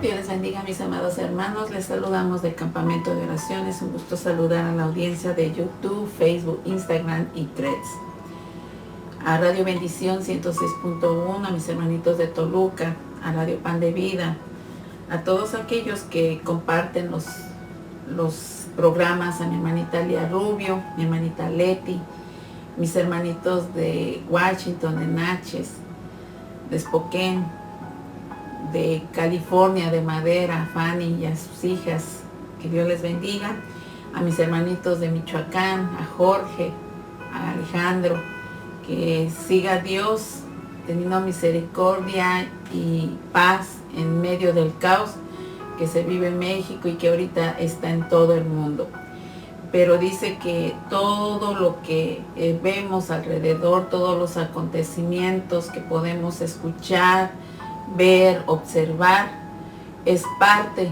Dios les bendiga, mis amados hermanos. Les saludamos del campamento de oraciones. Un gusto saludar a la audiencia de YouTube, Facebook, Instagram y Threads. A Radio Bendición 106.1, a mis hermanitos de Toluca, a Radio Pan de Vida, a todos aquellos que comparten los programas, a mi hermanita Lía Rubio, mi hermanita Leti, mis hermanitos de Washington, de Natchez, de Spokane, de California, de Madera, Fanny y a sus hijas, que Dios les bendiga, a mis hermanitos de Michoacán, a Jorge, a Alejandro, que siga Dios teniendo misericordia y paz en medio del caos que se vive en México y que ahorita está en todo el mundo. Pero dice que todo lo que vemos alrededor, todos los acontecimientos que podemos escuchar, ver, observar, es parte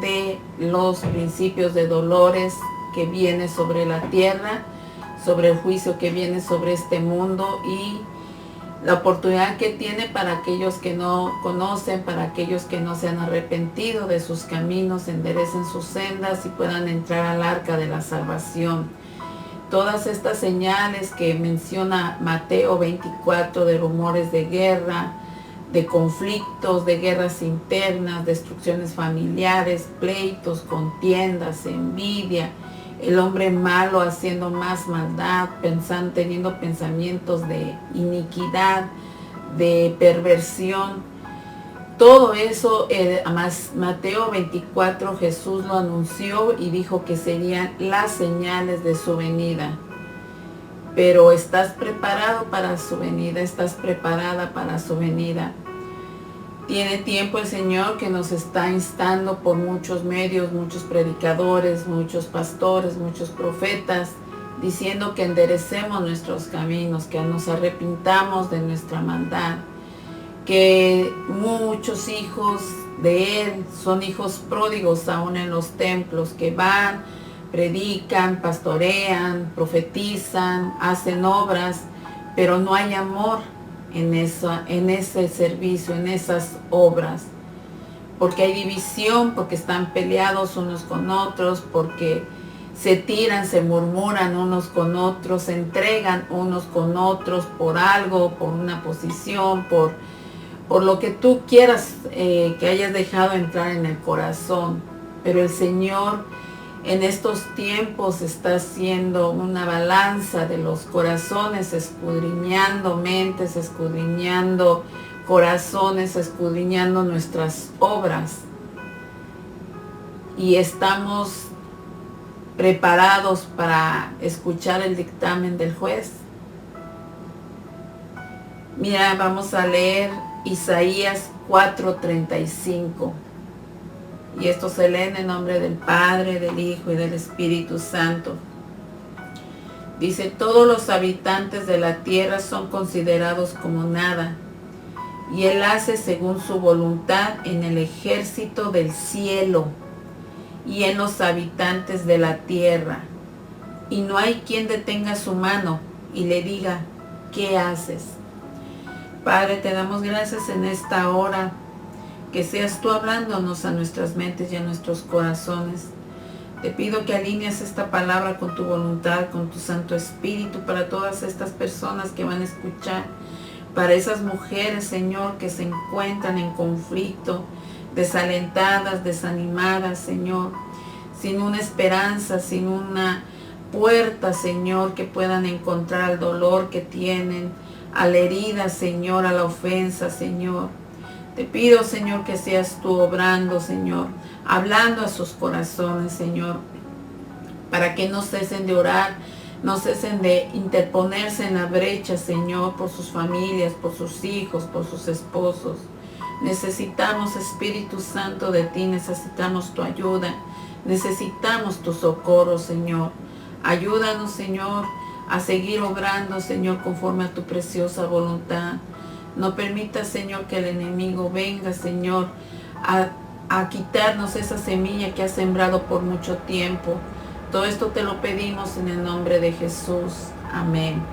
de los principios de dolores que viene sobre la tierra, sobre el juicio que viene sobre este mundo y la oportunidad que tiene para aquellos que no conocen, para aquellos que no se han arrepentido de sus caminos, enderecen sus sendas y puedan entrar al arca de la salvación. Todas estas señales que menciona Mateo 24 de rumores de guerra, de conflictos, de guerras internas, destrucciones familiares, pleitos, contiendas, envidia, el hombre malo haciendo más maldad, teniendo pensamientos de iniquidad, de perversión. Todo eso, Mateo 24, Jesús lo anunció y dijo que serían las señales de su venida. Pero ¿estás preparado para su venida? ¿Estás preparada para su venida? Tiene tiempo el Señor que nos está instando por muchos medios, muchos predicadores, muchos pastores, muchos profetas, diciendo que enderecemos nuestros caminos, que nos arrepintamos de nuestra maldad, que muchos hijos de Él son hijos pródigos aún en los templos, que van, predican, pastorean, profetizan, hacen obras, pero no hay amor en ese servicio, en esas obras, porque hay división, porque están peleados unos con otros, porque se tiran, se murmuran unos con otros, se entregan unos con otros por algo, por una posición, por lo que tú quieras que hayas dejado entrar en el corazón. Pero el Señor en estos tiempos está haciendo una balanza de los corazones, escudriñando mentes, escudriñando corazones, escudriñando nuestras obras. Y estamos preparados para escuchar el dictamen del juez. Mira, vamos a leer Isaías 4:35. Y esto se lee en el nombre del Padre, del Hijo y del Espíritu Santo. Dice, todos los habitantes de la tierra son considerados como nada, y Él hace según su voluntad en el ejército del cielo y en los habitantes de la tierra. Y no hay quien detenga su mano y le diga, ¿qué haces? Padre, te damos gracias en esta hora, que seas tú hablándonos a nuestras mentes y a nuestros corazones. Te pido que alinees esta palabra con tu voluntad, con tu Santo Espíritu, para todas estas personas que van a escuchar, para esas mujeres, Señor, que se encuentran en conflicto, desalentadas, desanimadas, Señor, sin una esperanza, sin una puerta, Señor, que puedan encontrar al dolor que tienen, a la herida, Señor, a la ofensa, Señor. Te pido, Señor, que seas tú obrando, Señor, hablando a sus corazones, Señor, para que no cesen de orar, no cesen de interponerse en la brecha, Señor, por sus familias, por sus hijos, por sus esposos. Necesitamos, Espíritu Santo, de ti, necesitamos tu ayuda, necesitamos tu socorro, Señor. Ayúdanos, Señor, a seguir obrando, Señor, conforme a tu preciosa voluntad. No permitas, Señor, que el enemigo venga, Señor, a quitarnos esa semilla que has sembrado por mucho tiempo. Todo esto te lo pedimos en el nombre de Jesús. Amén.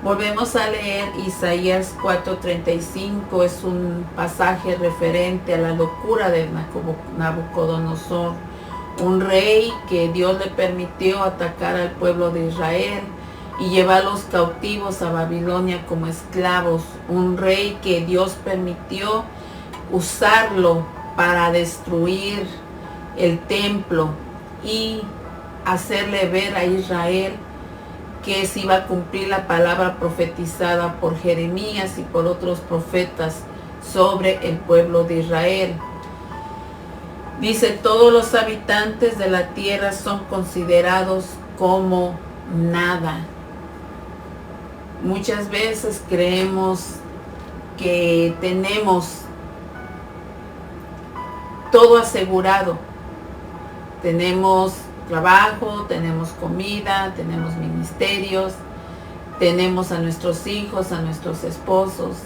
Volvemos a leer Isaías 4:35, es un pasaje referente a la locura de Nabucodonosor, un rey que Dios le permitió atacar al pueblo de Israel y llevarlos cautivos a Babilonia como esclavos, un rey que Dios permitió usarlo para destruir el templo y hacerle ver a Israel que se iba a cumplir la palabra profetizada por Jeremías y por otros profetas sobre el pueblo de Israel. Dice, todos los habitantes de la tierra son considerados como nada. Muchas veces creemos que tenemos todo asegurado. Tenemos trabajo, tenemos comida, tenemos ministerios, tenemos a nuestros hijos, a nuestros esposos,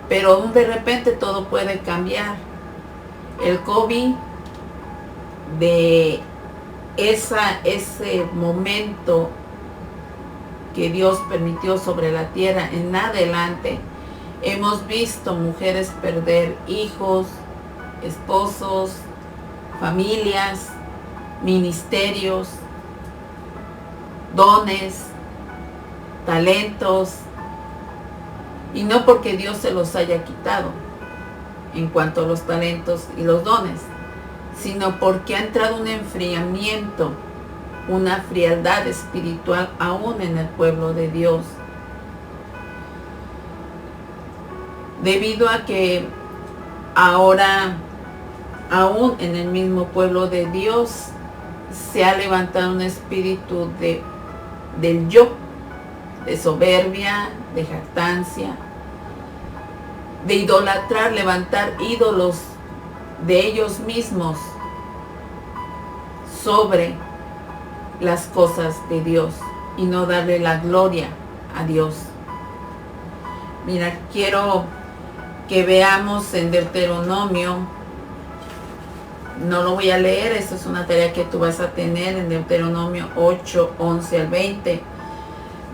pero de repente todo puede cambiar. El COVID de ese momento que Dios permitió sobre la tierra en adelante, hemos visto mujeres perder hijos, esposos, familias, ministerios, dones, talentos, y no porque Dios se los haya quitado en cuanto a los talentos y los dones, sino porque ha entrado un enfriamiento, una frialdad espiritual aún en el pueblo de Dios, debido a que ahora aún en el mismo pueblo de Dios se ha levantado un espíritu del yo, de soberbia, de jactancia, de idolatrar, levantar ídolos de ellos mismos sobre las cosas de Dios y no darle la gloria a Dios. Mira, quiero que veamos en Deuteronomio, no lo voy a leer, esto es una tarea que tú vas a tener en Deuteronomio 8, 11 al 20,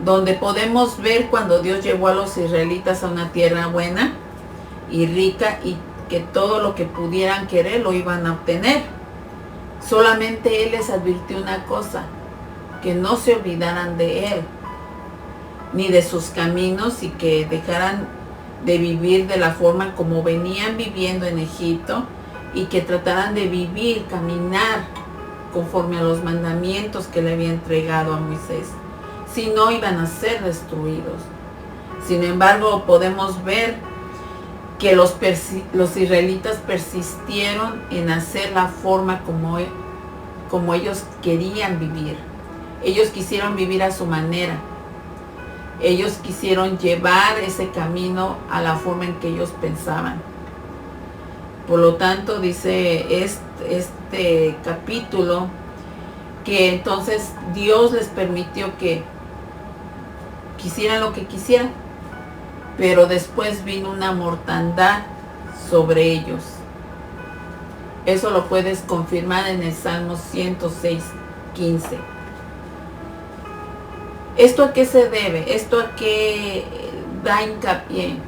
donde podemos ver cuando Dios llevó a los israelitas a una tierra buena y rica y que todo lo que pudieran querer lo iban a obtener. Solamente Él les advirtió una cosa, que no se olvidaran de Él, ni de sus caminos, y que dejaran de vivir de la forma como venían viviendo en Egipto, y que trataran de vivir, caminar conforme a los mandamientos que le había entregado a Moisés. Si no, iban a ser destruidos. Sin embargo, podemos ver que los israelitas persistieron en hacer la forma como ellos querían vivir. Ellos quisieron vivir a su manera. Ellos quisieron llevar ese camino a la forma en que ellos pensaban. Por lo tanto, dice este capítulo que entonces Dios les permitió que quisieran lo que quisieran, pero después vino una mortandad sobre ellos. Eso lo puedes confirmar en el Salmo 106, 15. ¿Esto a qué se debe? ¿Esto a qué da hincapié?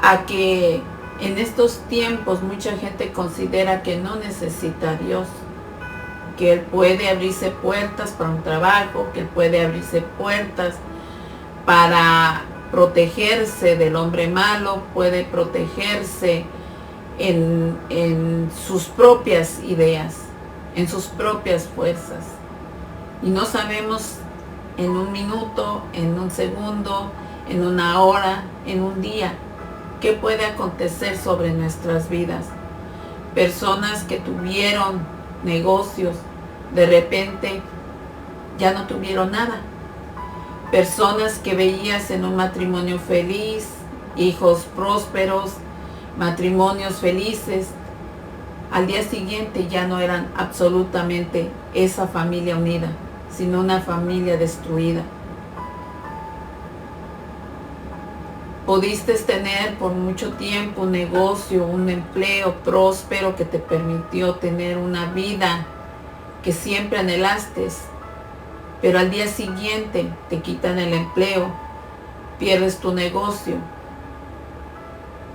A que en estos tiempos mucha gente considera que no necesita a Dios, que Él puede abrirse puertas para un trabajo, que Él puede abrirse puertas para protegerse del hombre malo, puede protegerse en sus propias ideas, en sus propias fuerzas. Y no sabemos en un minuto, en un segundo, en una hora, en un día, qué puede acontecer sobre nuestras vidas. Personas que tuvieron negocios, de repente ya no tuvieron nada. Personas que veías en un matrimonio feliz, hijos prósperos, matrimonios felices, al día siguiente ya no eran absolutamente esa familia unida, sino una familia destruida. Pudiste tener por mucho tiempo un negocio, un empleo próspero que te permitió tener una vida que siempre anhelaste, pero al día siguiente te quitan el empleo, pierdes tu negocio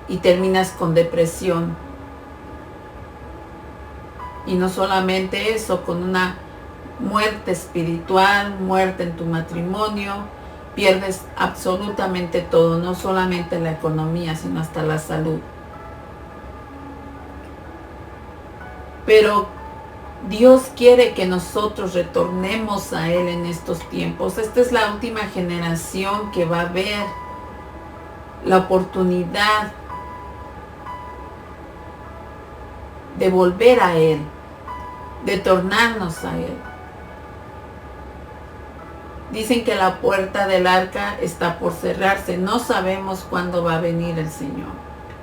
y terminas con depresión. Y no solamente eso, con una muerte espiritual, muerte en tu matrimonio, pierdes absolutamente todo, no solamente la economía, sino hasta la salud. Pero Dios quiere que nosotros retornemos a Él en estos tiempos. Esta es la última generación que va a ver la oportunidad de volver a Él, de tornarnos a Él. Dicen que la puerta del arca está por cerrarse. No sabemos cuándo va a venir el Señor.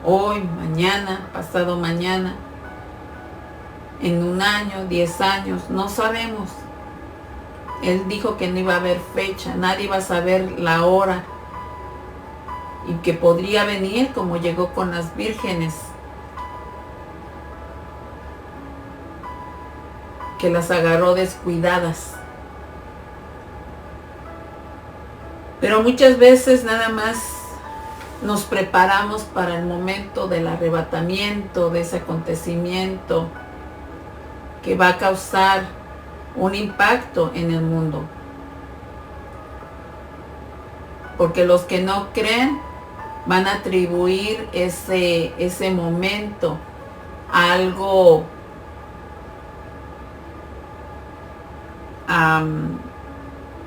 Hoy, mañana, pasado mañana, en 1 año, 10 años, no sabemos. Él dijo que no iba a haber fecha, nadie iba a saber la hora y que podría venir como llegó con las vírgenes, que las agarró descuidadas. Pero muchas veces nada más nos preparamos para el momento del arrebatamiento, de ese acontecimiento que va a causar un impacto en el mundo. Porque los que no creen van a atribuir ese momento a algo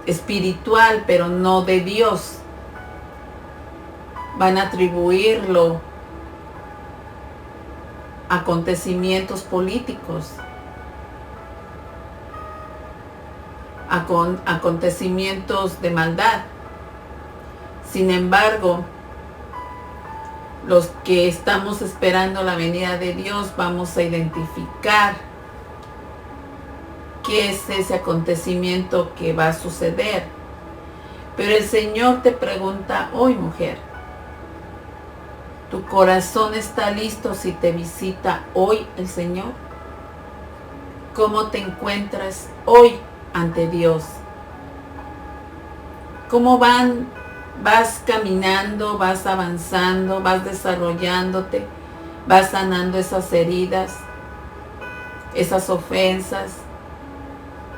espiritual, pero no de Dios. Van a atribuirlo a acontecimientos políticos, a acontecimientos de maldad. Sin embargo, los que estamos esperando la venida de Dios vamos a identificar qué es ese acontecimiento que va a suceder. Pero el Señor te pregunta hoy, mujer, ¿tu corazón está listo si te visita hoy el Señor? ¿Cómo te encuentras hoy ante Dios? ¿Cómo vas caminando, vas avanzando, vas desarrollándote, vas sanando esas heridas, esas ofensas?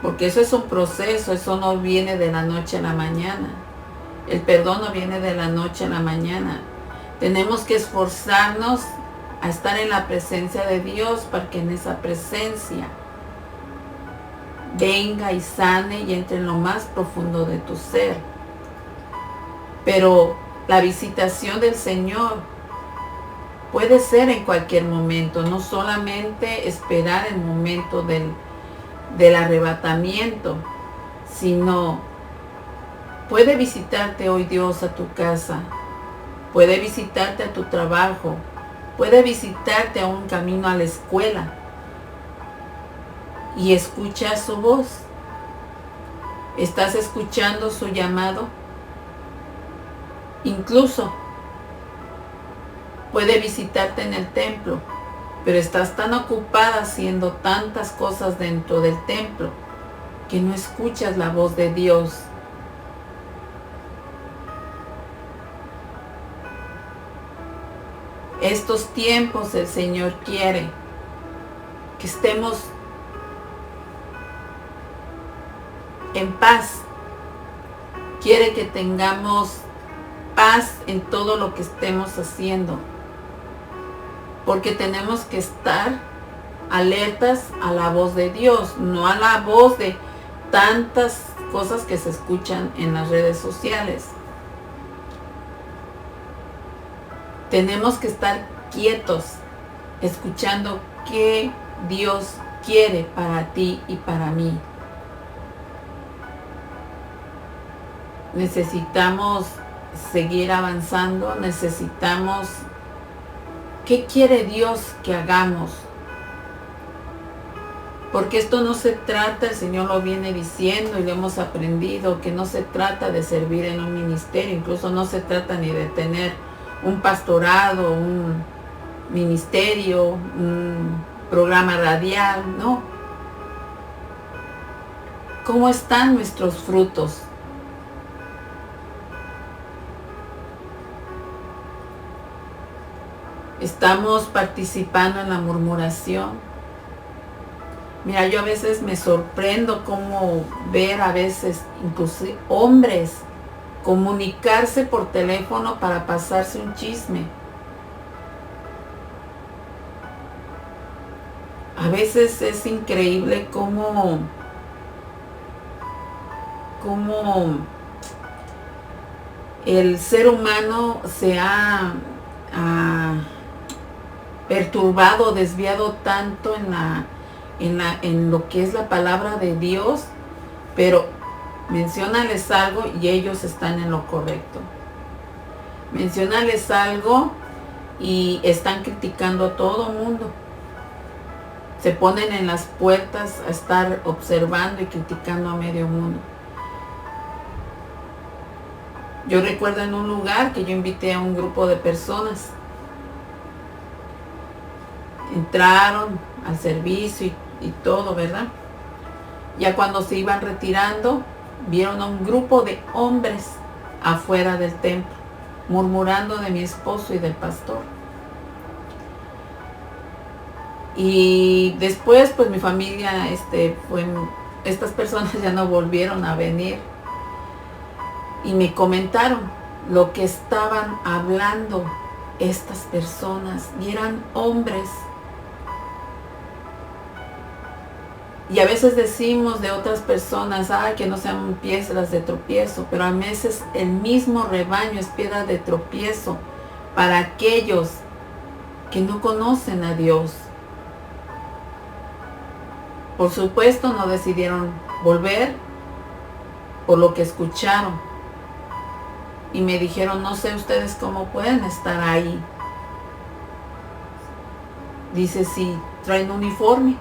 Porque eso es un proceso, eso no viene de la noche a la mañana. El perdón no viene de la noche a la mañana. Tenemos que esforzarnos a estar en la presencia de Dios para que en esa presencia venga y sane y entre en lo más profundo de tu ser. Pero la visitación del Señor puede ser en cualquier momento, no solamente esperar el momento del arrebatamiento, sino puede visitarte hoy Dios a tu casa, puede visitarte a tu trabajo, puede visitarte a un camino a la escuela y escucha su voz. ¿Estás escuchando su llamado? Incluso puede visitarte en el templo, pero estás tan ocupada haciendo tantas cosas dentro del templo que no escuchas la voz de Dios. Estos tiempos el Señor quiere que estemos en paz. Quiere que tengamos paz en todo lo que estemos haciendo. Porque tenemos que estar alertas a la voz de Dios, no a la voz de tantas cosas que se escuchan en las redes sociales. Tenemos que estar quietos, escuchando qué Dios quiere para ti y para mí. Necesitamos seguir avanzando, necesitamos... ¿Qué quiere Dios que hagamos? Porque esto no se trata, el Señor lo viene diciendo y lo hemos aprendido, que no se trata de servir en un ministerio, incluso no se trata ni de tener un pastorado, un ministerio, un programa radial, no. ¿Cómo están nuestros frutos? ¿Estamos participando en la murmuración? Mira, yo a veces me sorprendo cómo ver a veces inclusive hombres comunicarse por teléfono para pasarse un chisme. A veces es increíble cómo el ser humano se ha perturbado, desviado tanto en lo que es la palabra de Dios, pero menciónales algo y ellos están en lo correcto. Menciónales algo y están criticando a todo mundo. Se ponen en las puertas a estar observando y criticando a medio mundo. Yo recuerdo en un lugar que yo invité a un grupo de personas. Entraron al servicio y todo, ¿verdad? Ya cuando se iban retirando, vieron a un grupo de hombres afuera del templo, murmurando de mi esposo y del pastor. Y después, pues mi familia, estas personas ya no volvieron a venir. Y me comentaron lo que estaban hablando estas personas. Y eran hombres. Y a veces decimos de otras personas, que no sean piedras de tropiezo, pero a veces el mismo rebaño es piedra de tropiezo para aquellos que no conocen a Dios. Por supuesto, no decidieron volver por lo que escucharon. Y me dijeron, no sé ustedes cómo pueden estar ahí. Dice, si traen uniforme.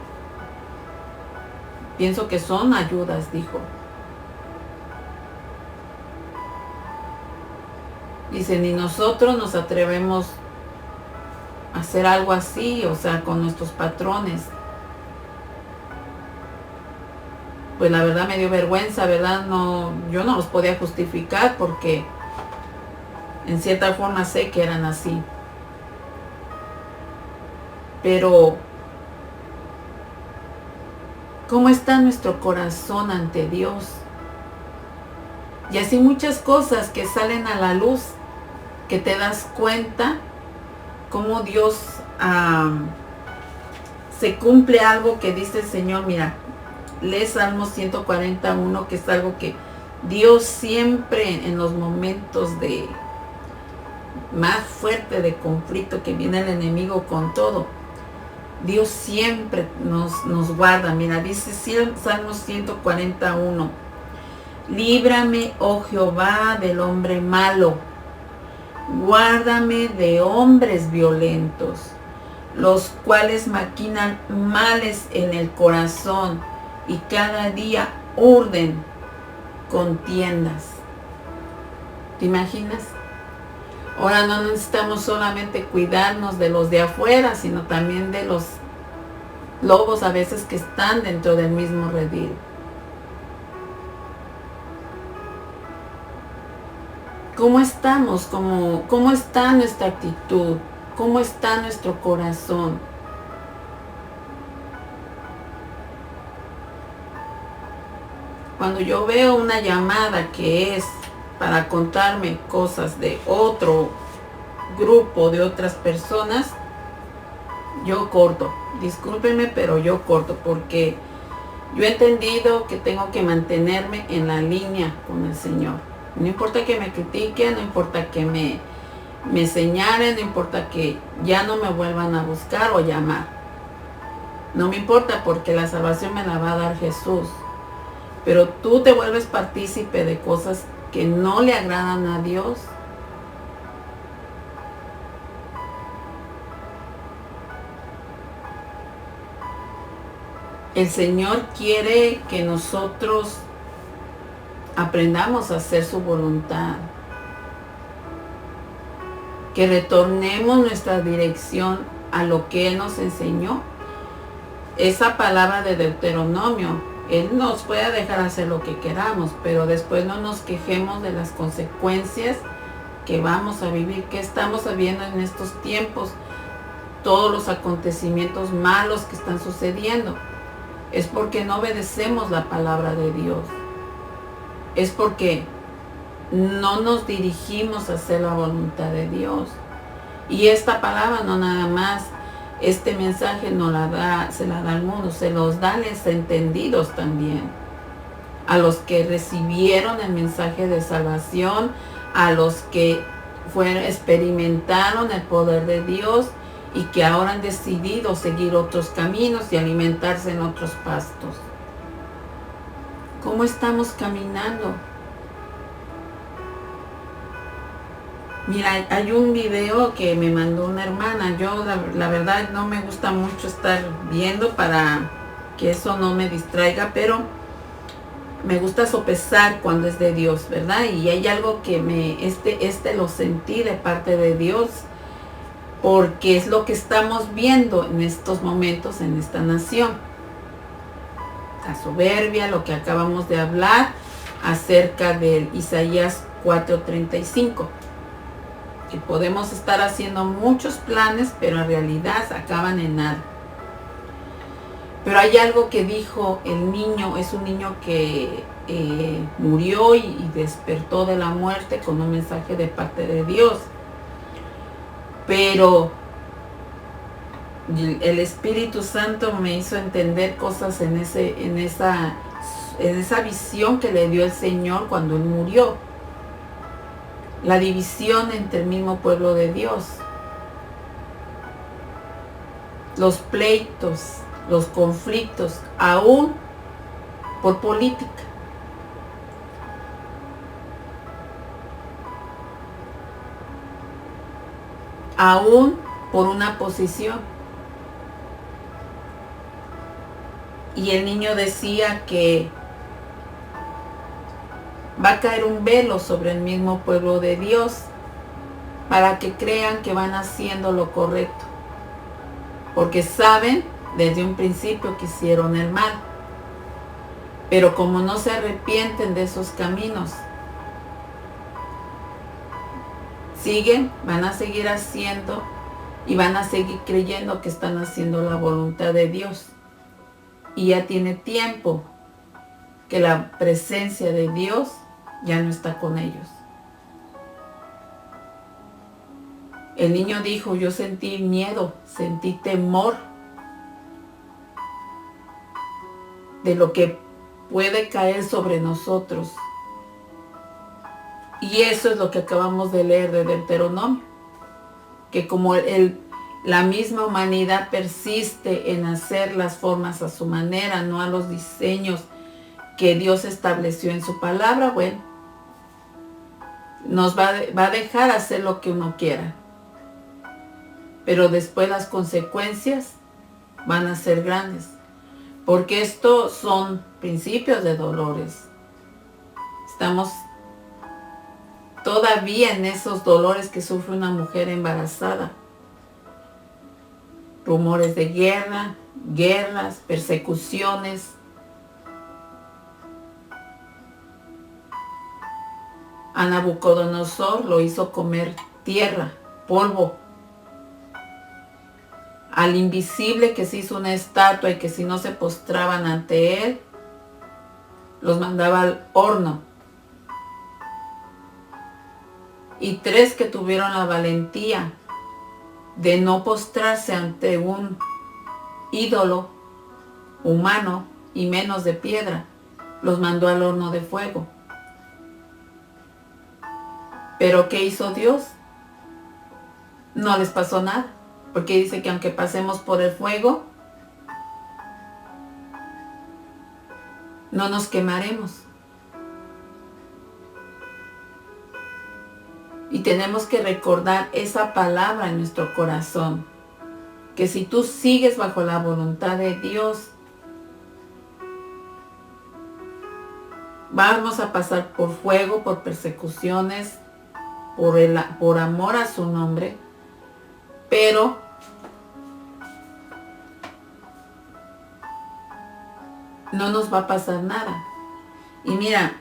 Pienso que son ayudas, dijo. Dice, ni nosotros nos atrevemos a hacer algo así, o sea, con nuestros patrones. Pues la verdad me dio vergüenza, ¿verdad? Yo no los podía justificar porque en cierta forma sé que eran así. Pero ¿cómo está nuestro corazón ante Dios? Y así muchas cosas que salen a la luz, que te das cuenta cómo Dios se cumple algo que dice el Señor. Mira, lee Salmo 141, que es algo que Dios siempre en los momentos de más fuerte de conflicto que viene el enemigo con todo, Dios siempre nos guarda. Mira, dice Salmo 141, líbrame, oh Jehová, del hombre malo, guárdame de hombres violentos, los cuales maquinan males en el corazón y cada día urden contiendas. ¿Te imaginas? Ahora no necesitamos solamente cuidarnos de los de afuera, sino también de los lobos a veces que están dentro del mismo redil. ¿Cómo estamos? ¿Cómo está nuestra actitud? ¿Cómo está nuestro corazón? Cuando yo veo una llamada que es para contarme cosas de otro grupo, de otras personas, yo corto. Discúlpenme, pero yo corto, porque yo he entendido que tengo que mantenerme en la línea con el Señor. No importa que me critiquen, no importa que me señalen, no importa que ya no me vuelvan a buscar o llamar. No me importa, porque la salvación me la va a dar Jesús. Pero tú te vuelves partícipe de cosas que no le agradan a Dios. El Señor quiere que nosotros aprendamos a hacer su voluntad, que retornemos nuestra dirección a lo que Él nos enseñó. Esa palabra de Deuteronomio Él nos puede dejar hacer lo que queramos, pero después no nos quejemos de las consecuencias que vamos a vivir, que estamos viviendo en estos tiempos, todos los acontecimientos malos que están sucediendo. Es porque no obedecemos la palabra de Dios. Es porque no nos dirigimos a hacer la voluntad de Dios. Y esta palabra no nada más, este mensaje no la da, se la da al mundo, se los da a los entendidos también. A los que recibieron el mensaje de salvación, a los que experimentaron el poder de Dios y que ahora han decidido seguir otros caminos y alimentarse en otros pastos. ¿Cómo estamos caminando? Mira, hay un video que me mandó una hermana. Yo la verdad no me gusta mucho estar viendo para que eso no me distraiga, pero me gusta sopesar cuando es de Dios, ¿verdad? Y hay algo que lo sentí de parte de Dios, porque es lo que estamos viendo en estos momentos en esta nación. La soberbia, lo que acabamos de hablar acerca de Isaías 4:35. Que podemos estar haciendo muchos planes, pero en realidad acaban en nada. Pero hay algo que dijo el niño, es un niño que murió y despertó de la muerte con un mensaje de parte de Dios. Pero el Espíritu Santo me hizo entender cosas en esa visión que le dio el Señor cuando él murió. La división entre el mismo pueblo de Dios. Los pleitos, los conflictos, aún por política. Aún por una posición. Y el niño decía que va a caer un velo sobre el mismo pueblo de Dios para que crean que van haciendo lo correcto. Porque saben desde un principio que hicieron el mal. Pero como no se arrepienten de esos caminos, van a seguir haciendo y van a seguir creyendo que están haciendo la voluntad de Dios. Y ya tiene tiempo que la presencia de Dios ya no está con ellos. El niño dijo, yo sentí miedo, sentí temor de lo que puede caer sobre nosotros. Y eso es lo que acabamos de leer de Deuteronomio, que como la misma humanidad persiste en hacer las formas a su manera, no a los diseños que Dios estableció en su palabra, bueno, nos va a dejar hacer lo que uno quiera. Pero después las consecuencias van a ser grandes. Porque estos son principios de dolores. Estamos todavía en esos dolores que sufre una mujer embarazada. Rumores de guerra, guerras, persecuciones. A Nabucodonosor lo hizo comer tierra, polvo. Al invisible que se hizo una estatua y que si no se postraban ante él, los mandaba al horno. Y 3 que tuvieron la valentía de no postrarse ante un ídolo humano y menos de piedra, los mandó al horno de fuego. ¿Pero qué hizo Dios? No les pasó nada, porque dice que aunque pasemos por el fuego, no nos quemaremos. Y tenemos que recordar esa palabra en nuestro corazón, que si tú sigues bajo la voluntad de Dios, vamos a pasar por fuego, por persecuciones, por amor a su nombre, pero no nos va a pasar nada. Y mira,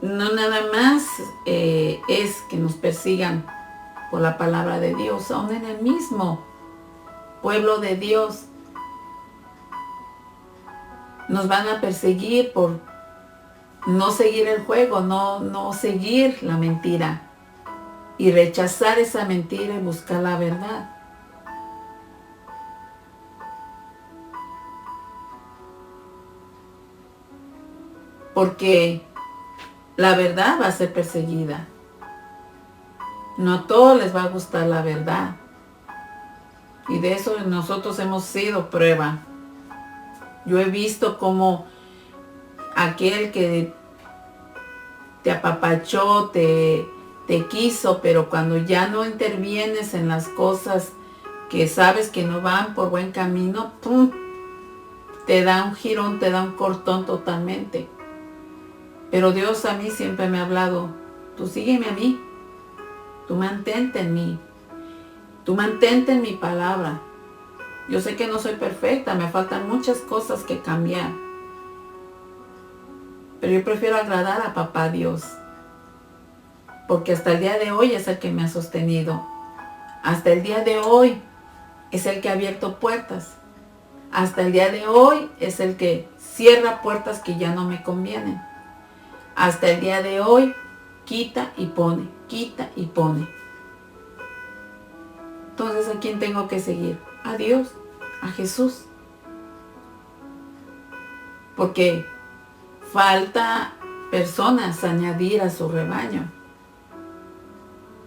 no nada más es que nos persigan por la palabra de Dios, aún en el mismo pueblo de Dios nos van a perseguir por no seguir el juego, no seguir la mentira y rechazar esa mentira y buscar la verdad. Porque la verdad va a ser perseguida. No a todos les va a gustar la verdad. Y de eso nosotros hemos sido prueba. Yo he visto cómo aquel que te apapachó, te quiso, pero cuando ya no intervienes en las cosas que sabes que no van por buen camino, ¡pum!, te da un girón, te da un cortón totalmente. Pero Dios a mí siempre me ha hablado, tú sígueme a mí, tú mantente en mí, tú mantente en mi palabra. Yo sé que no soy perfecta, me faltan muchas cosas que cambiar. Pero yo prefiero agradar a Papá Dios. Porque hasta el día de hoy es el que me ha sostenido. Hasta el día de hoy es el que ha abierto puertas. Hasta el día de hoy es el que cierra puertas que ya no me convienen. Hasta el día de hoy quita y pone, quita y pone. Entonces, ¿a quién tengo que seguir? A Dios, a Jesús. Porque falta personas añadir a su rebaño.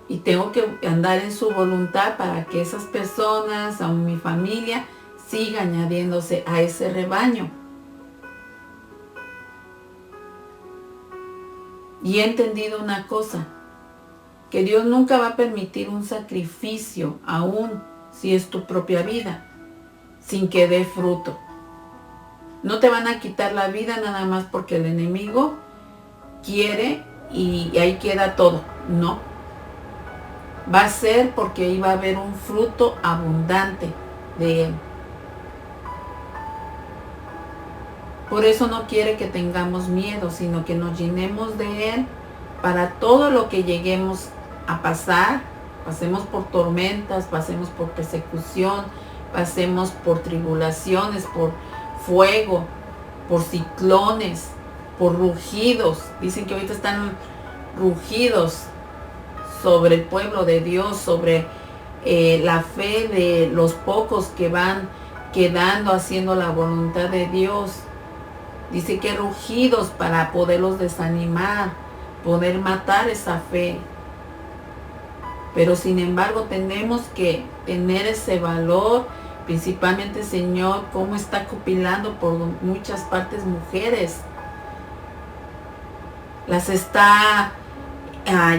Y tengo que andar en su voluntad para que esas personas, a mi familia, siga añadiéndose a ese rebaño. Y he entendido una cosa, que Dios nunca va a permitir un sacrificio, aún si es tu propia vida, sin que dé fruto. No te van a quitar la vida nada más porque el enemigo quiere y ahí queda todo. No. Va a ser porque iba a haber un fruto abundante de él. Por eso no quiere que tengamos miedo, sino que nos llenemos de él para todo lo que lleguemos a pasar. Pasemos por tormentas, pasemos por persecución, pasemos por tribulaciones, por fuego, por ciclones, por rugidos. Dicen que ahorita están rugidos sobre el pueblo de Dios, sobre la fe de los pocos que van quedando haciendo la voluntad de Dios. Dice que rugidos para poderlos desanimar, poder matar esa fe. Pero sin embargo tenemos que tener ese valor, principalmente, Señor, cómo está copilando por muchas partes mujeres. Las está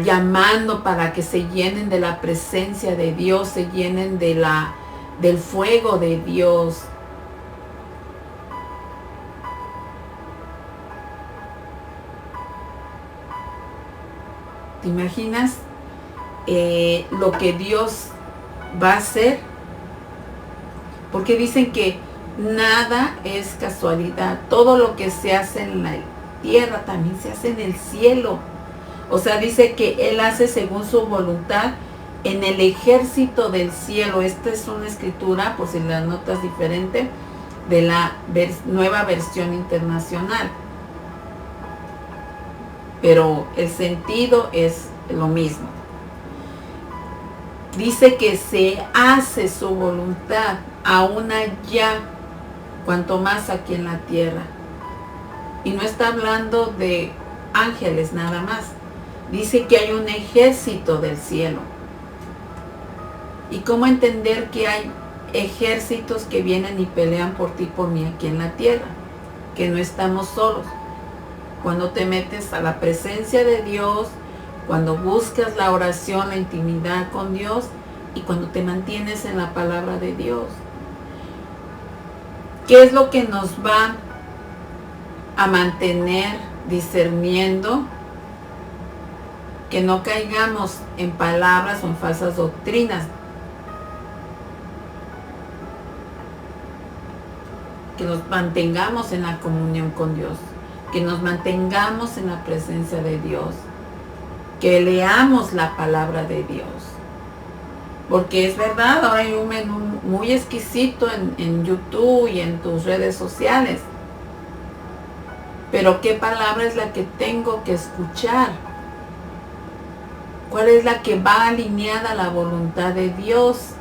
llamando para que se llenen de la presencia de Dios, se llenen del fuego de Dios. ¿Te imaginas lo que Dios va a hacer? Porque dicen que nada es casualidad. Todo lo que se hace en la tierra también se hace en el cielo. O sea, dice que Él hace según su voluntad en el ejército del cielo. Esta es una escritura, por si la notas diferente, de la nueva versión internacional. Pero el sentido es lo mismo. Dice que se hace su voluntad aún allá, cuanto más aquí en la tierra. Y no está hablando de ángeles nada más. Dice que hay un ejército del cielo. ¿Y cómo entender que hay ejércitos que vienen y pelean por ti, por mí aquí en la tierra? Que no estamos solos. Cuando te metes a la presencia de Dios, cuando buscas la oración, la intimidad con Dios y cuando te mantienes en la palabra de Dios. ¿Qué es lo que nos va a mantener discerniendo? Que no caigamos en palabras o en falsas doctrinas. que nos mantengamos en la comunión con Dios, que nos mantengamos en la presencia de Dios, que leamos la palabra de Dios. Porque es verdad, ahora hay un menú muy exquisito en YouTube y en tus redes sociales. Pero ¿qué palabra es la que tengo que escuchar? ¿Cuál es la que va alineada a la voluntad de Dios?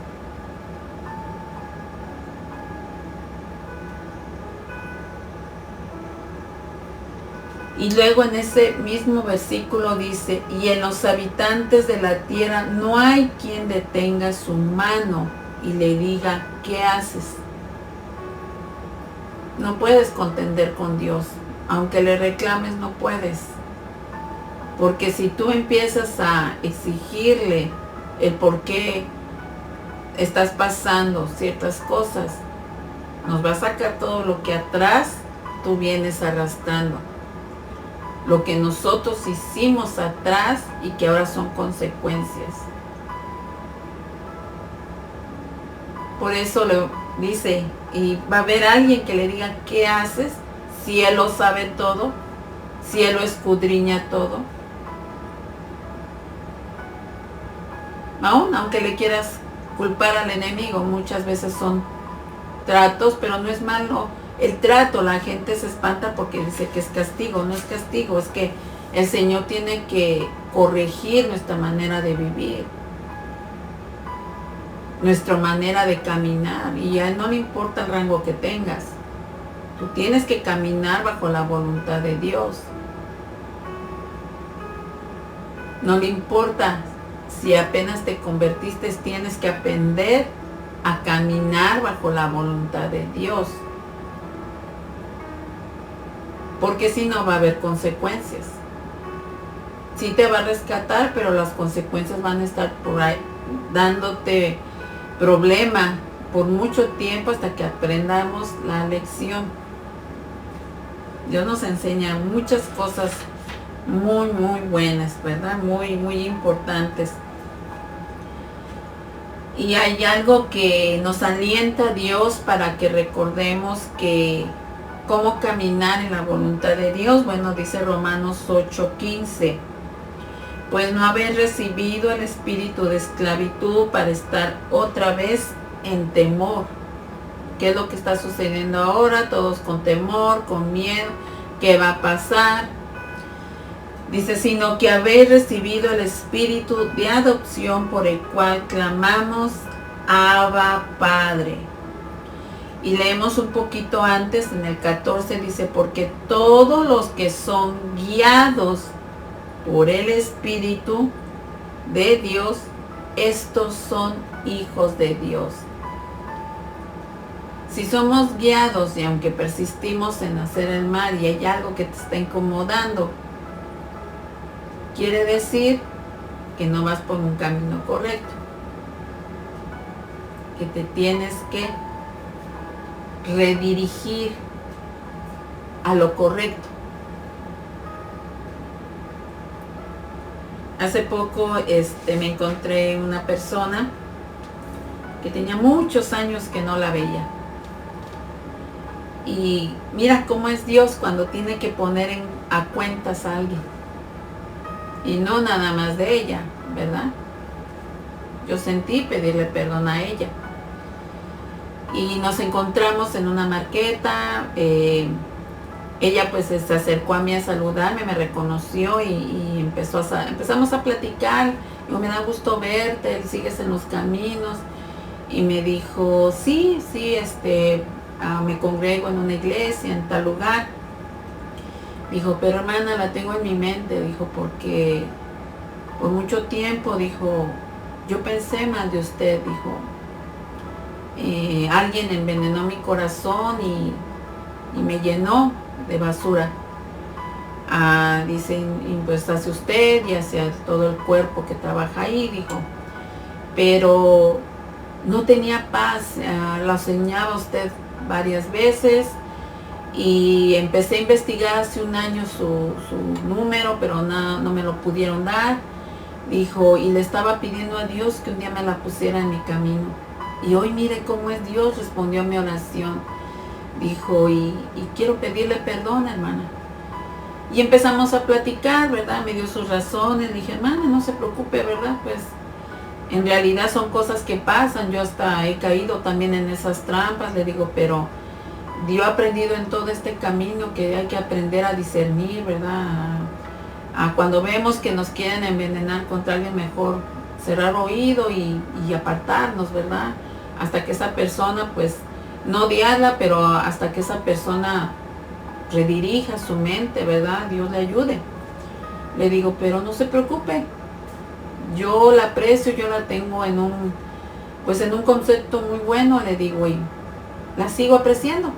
Y luego en ese mismo versículo dice, y en los habitantes de la tierra no hay quien detenga su mano y le diga, ¿qué haces? No puedes contender con Dios. Aunque le reclames, no puedes. Porque si tú empiezas a exigirle el por qué estás pasando ciertas cosas, nos va a sacar todo lo que atrás tú vienes arrastrando. Lo que nosotros hicimos atrás y que ahora son consecuencias. Por eso le dice, y va a haber alguien que le diga, ¿qué haces? Si Él lo sabe todo, si Él lo escudriña todo. Aunque le quieras culpar al enemigo, muchas veces son tratos, pero no es malo el trato. La gente se espanta porque dice que es castigo. No es castigo, es que el Señor tiene que corregir nuestra manera de vivir, nuestra manera de caminar, y a Él no le importa el rango que tengas. Tú tienes que caminar bajo la voluntad de Dios. No le importa si apenas te convertiste, tienes que aprender a caminar bajo la voluntad de Dios. Porque si no va a haber consecuencias. Sí te va a rescatar, pero las consecuencias van a estar por ahí dándote problema por mucho tiempo hasta que aprendamos la lección. Dios nos enseña muchas cosas muy, muy buenas, ¿verdad? Muy, muy importantes. Y hay algo que nos alienta a Dios para que recordemos que cómo caminar en la voluntad de Dios. Bueno, dice Romanos 8:15. Pues no haber recibido el espíritu de esclavitud para estar otra vez en temor. ¿Qué es lo que está sucediendo ahora? Todos con temor, con miedo. ¿Qué va a pasar? Dice, sino que habéis recibido el espíritu de adopción por el cual clamamos, Abba, Padre. Y leemos un poquito antes, en el 14, dice, porque todos los que son guiados por el Espíritu de Dios, estos son hijos de Dios. Si somos guiados y aunque persistimos en hacer el mal y hay algo que te está incomodando, quiere decir que no vas por un camino correcto, que te tienes que redirigir a lo correcto. Hace poco me encontré una persona que tenía muchos años que no la veía. Y mira cómo es Dios cuando tiene que poner a cuentas a alguien. Y no nada más de ella, ¿verdad? Yo sentí pedirle perdón a ella. Y nos encontramos en una marqueta. Ella pues se acercó a mí a saludarme, me reconoció y empezamos a platicar. Digo, me da gusto verte, sigues en los caminos. Y me dijo, sí, me congrego en una iglesia, en tal lugar. Dijo, pero hermana, la tengo en mi mente, dijo, porque por mucho tiempo, dijo, yo pensé mal de usted, dijo. Alguien envenenó mi corazón y me llenó de basura. Dice, y pues hacia usted y hacia todo el cuerpo que trabaja ahí, dijo. Pero no tenía paz, la soñaba usted varias veces y empecé a investigar hace un año su número, pero no me lo pudieron dar. Dijo, y le estaba pidiendo a Dios que un día me la pusiera en mi camino. Y hoy mire cómo es Dios, respondió a mi oración. Dijo, y quiero pedirle perdón, hermana. Y empezamos a platicar, ¿verdad? Me dio sus razones. Le dije, hermana, no se preocupe, ¿verdad? Pues en realidad son cosas que pasan. Yo hasta he caído también en esas trampas, le digo, pero yo he aprendido en todo este camino que hay que aprender a discernir, ¿verdad? A cuando vemos que nos quieren envenenar contra alguien, mejor cerrar oído y apartarnos, ¿verdad? Hasta que esa persona, pues, no odiarla, pero hasta que esa persona redirija su mente, ¿verdad? Dios le ayude. Le digo, pero no se preocupe. Yo la aprecio, yo la tengo en un concepto muy bueno, le digo, y la sigo apreciando.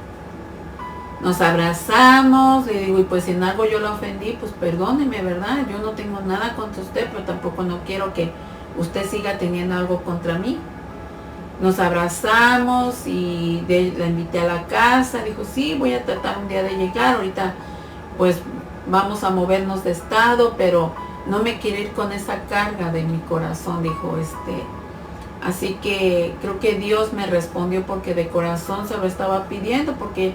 Nos abrazamos, le digo, y pues si en algo yo la ofendí, pues perdóneme, ¿verdad? Yo no tengo nada contra usted, pero tampoco no quiero que usted siga teniendo algo contra mí. Nos abrazamos y la invité a la casa. Dijo, sí, voy a tratar un día de llegar. Ahorita pues vamos a movernos de estado, pero no me quiero ir con esa carga de mi corazón, dijo. Así que creo que Dios me respondió porque de corazón se lo estaba pidiendo, porque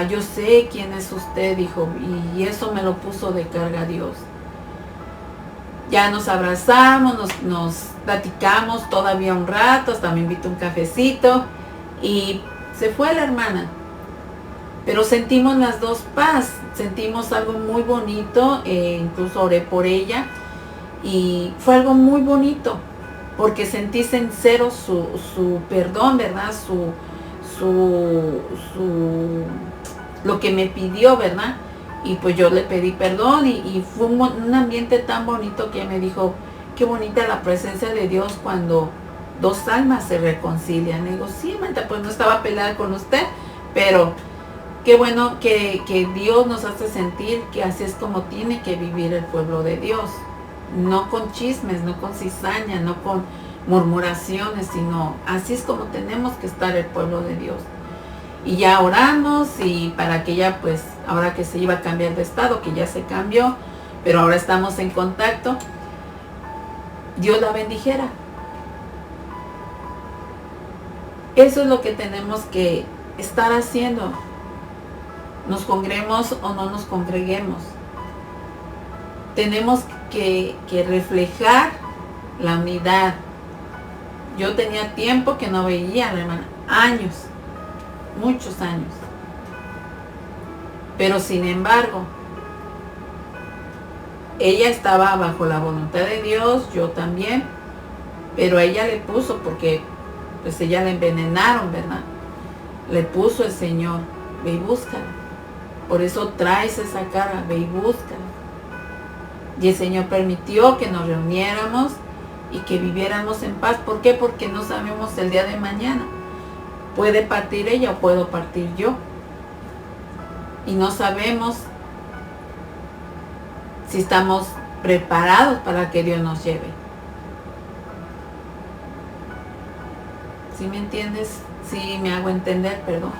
yo sé quién es usted, dijo, y eso me lo puso de carga Dios. Ya nos abrazamos, nos platicamos todavía un rato, hasta me invitó un cafecito y se fue la hermana. Pero sentimos las dos paz, sentimos algo muy bonito, incluso oré por ella y fue algo muy bonito porque sentí sincero su perdón, ¿verdad? Lo que me pidió, ¿verdad? Y pues yo le pedí perdón y fue un ambiente tan bonito que ella me dijo, qué bonita la presencia de Dios cuando dos almas se reconcilian. Le digo, sí, Manta, pues no estaba peleada con usted, pero qué bueno que Dios nos hace sentir que así es como tiene que vivir el pueblo de Dios. No con chismes, no con cizaña, no con murmuraciones, sino así es como tenemos que estar el pueblo de Dios. Y ya oramos y para que ella pues, ahora que se iba a cambiar de estado, que ya se cambió, pero ahora estamos en contacto, Dios la bendijera. Eso es lo que tenemos que estar haciendo. Nos congreguemos o no nos congreguemos. Tenemos que reflejar la unidad. Yo tenía tiempo que no veía a la hermana, años, muchos años. Pero sin embargo, ella estaba bajo la voluntad de Dios, yo también, pero a ella le puso, porque pues ella la envenenaron, ¿verdad? Le puso el Señor, ve y búscala. Por eso traes esa cara, ve y búscala. Y el Señor permitió que nos reuniéramos y que viviéramos en paz. ¿Por qué? Porque no sabemos el día de mañana. Puede partir ella o puedo partir yo. Y no sabemos si estamos preparados para que Dios nos lleve. ¿Sí me entiendes? Sí, me hago entender, perdón.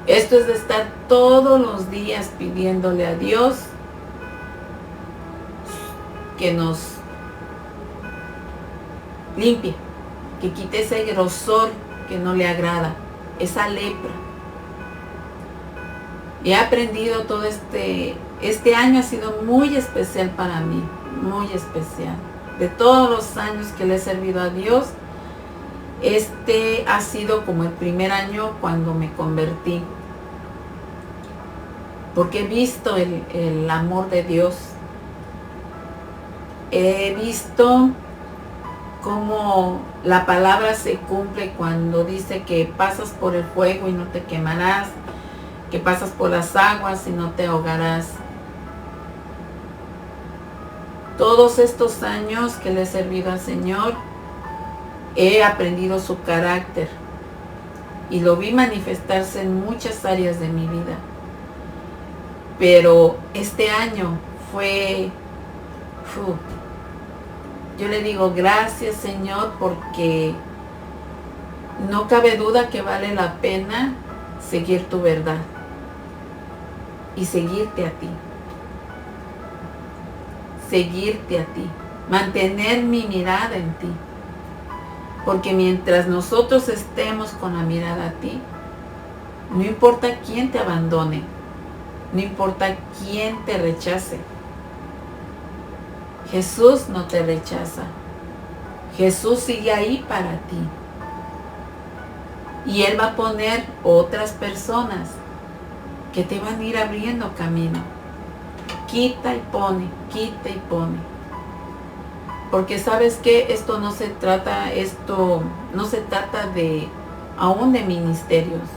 Esto es de estar todos los días pidiéndole a Dios que nos limpie, que quite ese grosor que no le agrada, esa lepra. He aprendido todo este año ha sido muy especial para mí, muy especial. De todos los años que le he servido a Dios, este ha sido como el primer año cuando me convertí. Porque he visto el amor de Dios. He visto cómo la palabra se cumple cuando dice que pasas por el fuego y no te quemarás, que pasas por las aguas y no te ahogarás. Todos estos años que le he servido al Señor, he aprendido su carácter y lo vi manifestarse en muchas áreas de mi vida. Pero este año fue... yo le digo gracias, Señor, porque no cabe duda que vale la pena seguir tu verdad y seguirte a ti. Seguirte a ti. Mantener mi mirada en ti. Porque mientras nosotros estemos con la mirada a ti, No importa quién te abandone, no importa quién te rechace. Jesús no te rechaza. Jesús sigue ahí para ti. Y Él va a poner otras personas que te van a ir abriendo camino. Quita y pone, quita y pone. Porque sabes que esto no se trata de aún de ministerios.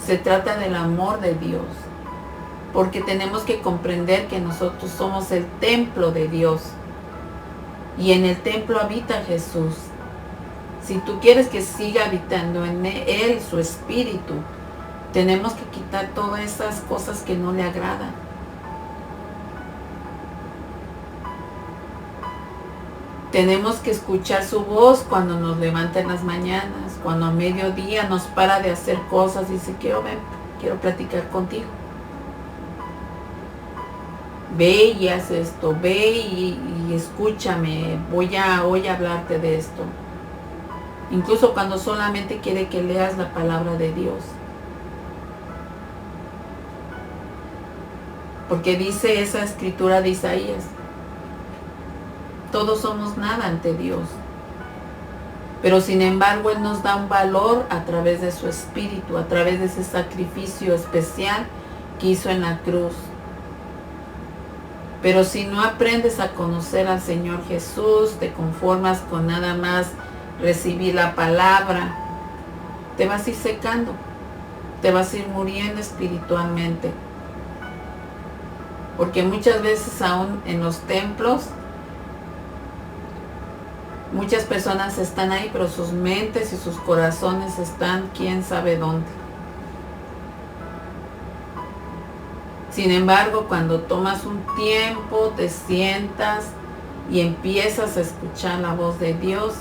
Se trata del amor de Dios. Porque tenemos que comprender que nosotros somos el templo de Dios. Y en el templo habita Jesús. Si tú quieres que siga habitando en Él su espíritu, tenemos que quitar todas esas cosas que no le agradan. Tenemos que escuchar su voz cuando nos levanta en las mañanas, cuando a mediodía nos para de hacer cosas y dice, quiero platicar contigo. Ve y haz esto, ve y escúchame, voy a hablarte de esto. Incluso cuando solamente quiere que leas la palabra de Dios. Porque dice esa escritura de Isaías, todos somos nada ante Dios. Pero sin embargo Él nos da un valor a través de su espíritu, a través de ese sacrificio especial que hizo en la cruz. Pero si no aprendes a conocer al Señor Jesús, te conformas con nada más recibir la palabra, te vas a ir secando, te vas a ir muriendo espiritualmente. Porque muchas veces aún en los templos, muchas personas están ahí, pero sus mentes y sus corazones están quién sabe dónde. Sin embargo, cuando tomas un tiempo, te sientas y empiezas a escuchar la voz de Dios,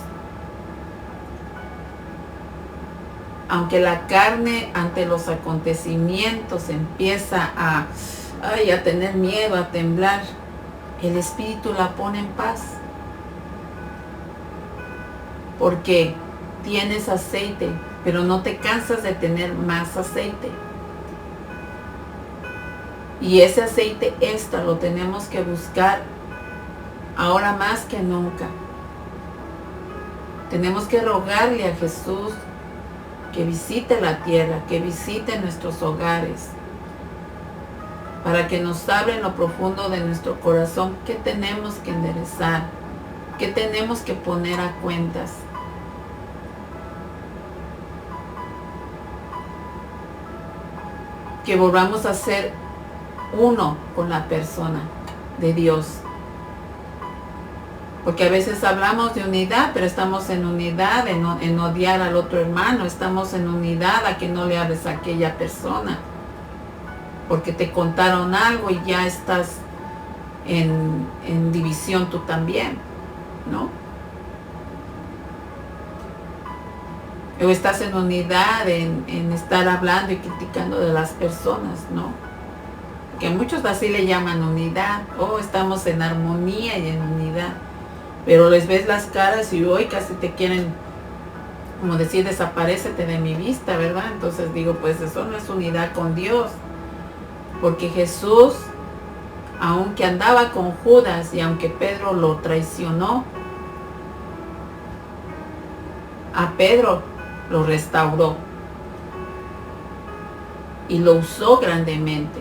aunque la carne ante los acontecimientos empieza a tener miedo, a temblar, el espíritu la pone en paz. Porque tienes aceite, pero no te cansas de tener más aceite. Y ese aceite extra lo tenemos que buscar ahora más que nunca. Tenemos que rogarle a Jesús que visite la tierra, que visite nuestros hogares, para que nos abra en lo profundo de nuestro corazón qué tenemos que enderezar, qué tenemos que poner a cuentas. Que volvamos a ser uno con la persona de Dios. Porque a veces hablamos de unidad, pero estamos en unidad en odiar al otro hermano, estamos en unidad a que no le hables a aquella persona. Porque te contaron algo y ya estás en división tú también, ¿no? O estás en unidad en estar hablando y criticando de las personas, ¿no? Que muchos así le llaman unidad, estamos en armonía y en unidad, pero les ves las caras y hoy casi te quieren, como decir, desaparécete de mi vista, ¿verdad? Entonces digo, pues eso no es unidad con Dios, porque Jesús, aunque andaba con Judas y aunque Pedro lo traicionó, a Pedro lo restauró y lo usó grandemente.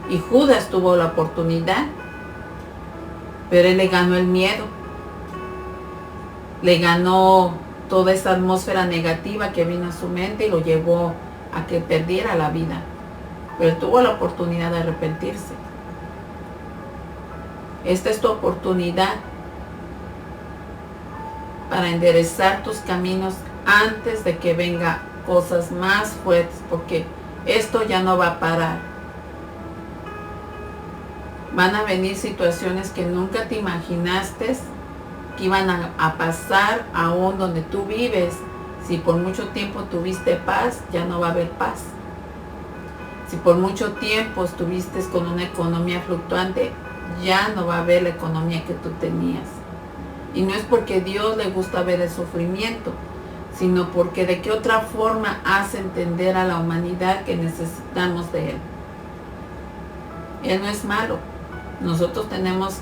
Y Judas tuvo la oportunidad, pero él le ganó el miedo, le ganó toda esa atmósfera negativa que vino a su mente y lo llevó a que perdiera la vida. Pero él tuvo la oportunidad de arrepentirse. Esta es tu oportunidad para enderezar tus caminos antes de que vengan cosas más fuertes, porque esto ya no va a parar. Van a venir situaciones que nunca te imaginaste que iban a pasar aún donde tú vives. Si por mucho tiempo tuviste paz, ya no va a haber paz. Si por mucho tiempo estuviste con una economía fluctuante, ya no va a haber la economía que tú tenías. Y no es porque a Dios le gusta ver el sufrimiento, sino porque de qué otra forma hace entender a la humanidad que necesitamos de Él. Él no es malo. Nosotros tenemos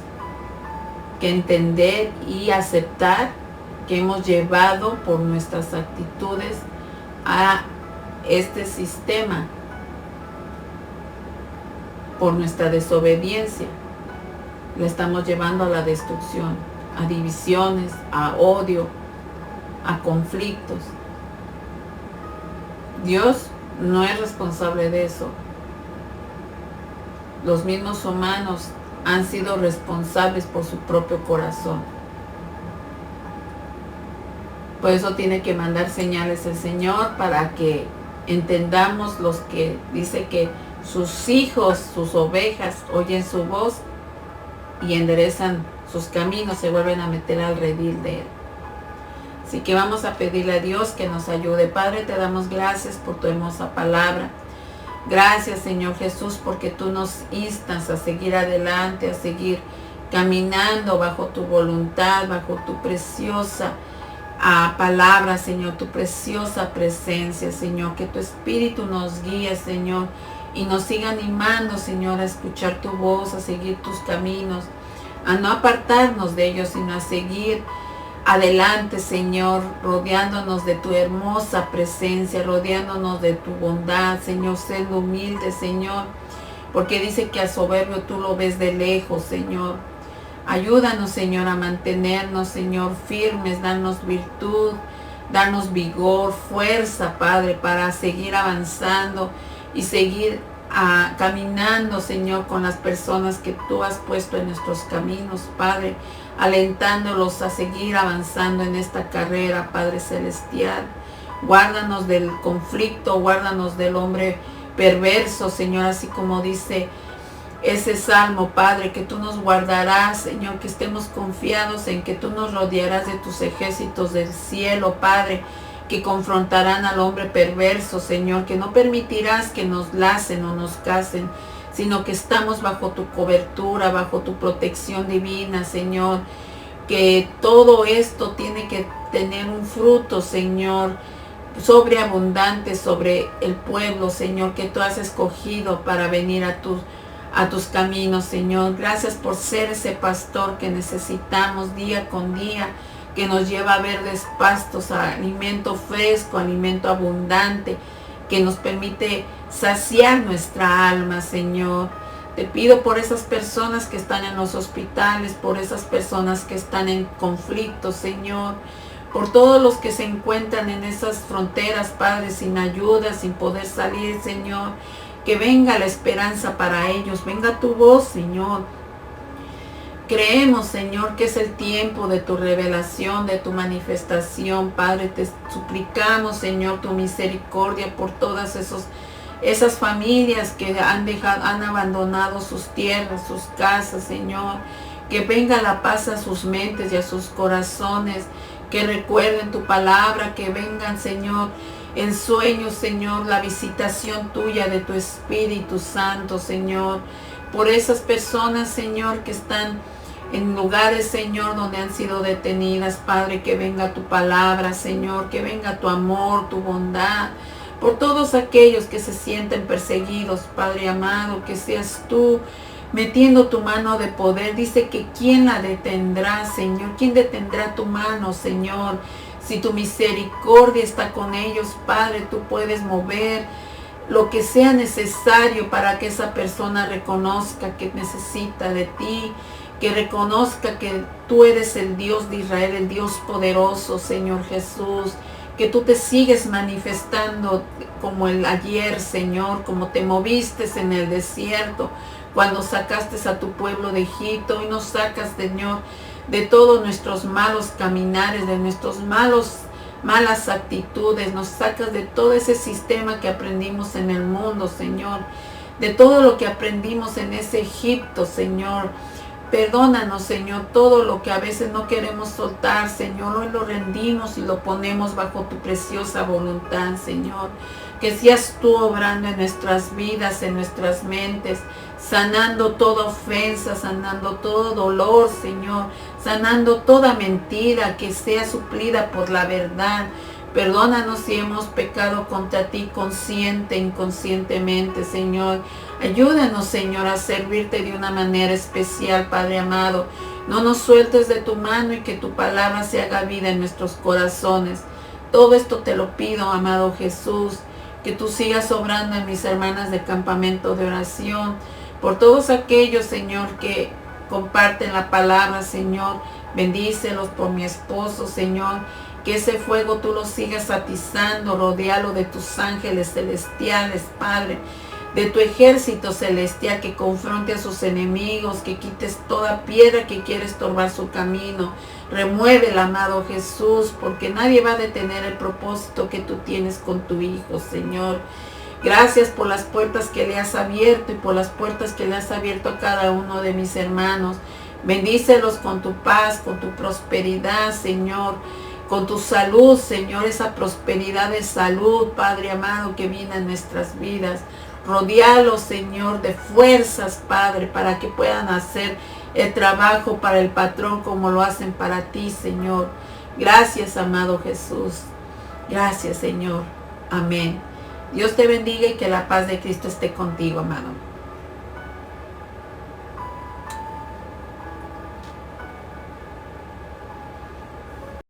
que entender y aceptar que hemos llevado por nuestras actitudes a este sistema, por nuestra desobediencia. Le estamos llevando a la destrucción, a divisiones, a odio, a conflictos. Dios no es responsable de eso. Los mismos humanos han sido responsables por su propio corazón. Por eso tiene que mandar señales el Señor para que entendamos los que dice que sus hijos, sus ovejas, oyen su voz y enderezan sus caminos, se vuelven a meter al redil de Él. Así que vamos a pedirle a Dios que nos ayude. Padre, te damos gracias por tu hermosa palabra. Gracias, Señor Jesús, porque tú nos instas a seguir adelante, a seguir caminando bajo tu voluntad, bajo tu preciosa palabra, Señor, tu preciosa presencia, Señor. Que tu Espíritu nos guíe, Señor, y nos siga animando, Señor, a escuchar tu voz, a seguir tus caminos, a no apartarnos de ellos, sino a seguir adelante, Señor, rodeándonos de tu hermosa presencia, rodeándonos de tu bondad, Señor, siendo humilde, Señor, porque dice que al soberbio tú lo ves de lejos, Señor. Ayúdanos, Señor, a mantenernos, Señor, firmes, danos virtud, danos vigor, fuerza, Padre, para seguir avanzando y seguir caminando, Señor, con las personas que tú has puesto en nuestros caminos, Padre, alentándolos a seguir avanzando en esta carrera, Padre Celestial. Guárdanos del conflicto, guárdanos del hombre perverso, Señor, así como dice ese salmo, Padre, que tú nos guardarás, Señor, que estemos confiados en que tú nos rodearás de tus ejércitos del cielo, Padre, que confrontarán al hombre perverso, Señor, que no permitirás que nos lacen o nos casen, sino que estamos bajo tu cobertura, bajo tu protección divina, Señor, que todo esto tiene que tener un fruto, Señor, sobreabundante sobre el pueblo, Señor, que tú has escogido para venir a tus caminos, Señor. Gracias por ser ese pastor que necesitamos día con día, que nos lleva a verdes pastos, a alimento fresco, alimento abundante, que nos permite saciar nuestra alma, Señor. Te pido por esas personas que están en los hospitales, por esas personas que están en conflictos, Señor, por todos los que se encuentran en esas fronteras, Padre, sin ayuda, sin poder salir, Señor. Que venga la esperanza para ellos, venga tu voz, Señor. Creemos, Señor, que es el tiempo de tu revelación, de tu manifestación, Padre. Te suplicamos, Señor, tu misericordia por todas esas familias que han abandonado sus tierras, sus casas, Señor. Que venga la paz a sus mentes y a sus corazones, que recuerden tu palabra, que vengan, Señor, en sueños, Señor, la visitación tuya de tu Espíritu Santo, Señor. Por esas personas, Señor, que están en lugares, Señor, donde han sido detenidas, Padre, que venga tu palabra, Señor, que venga tu amor, tu bondad. Por todos aquellos que se sienten perseguidos, Padre amado, que seas tú metiendo tu mano de poder. Dice que ¿quién la detendrá, Señor? ¿Quién detendrá tu mano, Señor? Si tu misericordia está con ellos, Padre, tú puedes mover lo que sea necesario para que esa persona reconozca que necesita de ti, que reconozca que tú eres el Dios de Israel, el Dios poderoso, Señor Jesús, que tú te sigues manifestando como el ayer, Señor, como te moviste en el desierto, cuando sacaste a tu pueblo de Egipto, y nos sacas, Señor, de todos nuestros malos caminares, de nuestros malas actitudes, nos sacas de todo ese sistema que aprendimos en el mundo, Señor, de todo lo que aprendimos en ese Egipto, Señor. Perdónanos, Señor, todo lo que a veces no queremos soltar, Señor. Hoy lo rendimos y lo ponemos bajo tu preciosa voluntad, Señor. Que seas tú obrando en nuestras vidas, en nuestras mentes, sanando toda ofensa, sanando todo dolor, Señor, sanando toda mentira, que sea suplida por la verdad. Perdónanos si hemos pecado contra ti consciente, inconscientemente, Señor. Ayúdanos, Señor, a servirte de una manera especial, Padre amado. No nos sueltes de tu mano y que tu palabra se haga vida en nuestros corazones. Todo esto te lo pido, amado Jesús, que tú sigas obrando en mis hermanas de campamento de oración, por todos aquellos, Señor, que comparten la palabra, Señor. Bendícelos por mi esposo, Señor. Que ese fuego tú lo sigas atizando, rodealo de tus ángeles celestiales, Padre, de tu ejército celestial, que confronte a sus enemigos, que quites toda piedra que quiere estorbar su camino. Remueve el amado Jesús, porque nadie va a detener el propósito que tú tienes con tu Hijo, Señor. Gracias por las puertas que le has abierto y por las puertas que le has abierto a cada uno de mis hermanos. Bendícelos con tu paz, con tu prosperidad, Señor. Con tu salud, Señor, esa prosperidad de salud, Padre amado, que viene en nuestras vidas. Rodéalos, Señor, de fuerzas, Padre, para que puedan hacer el trabajo para el patrón como lo hacen para ti, Señor. Gracias, amado Jesús. Gracias, Señor. Amén. Dios te bendiga y que la paz de Cristo esté contigo, amado.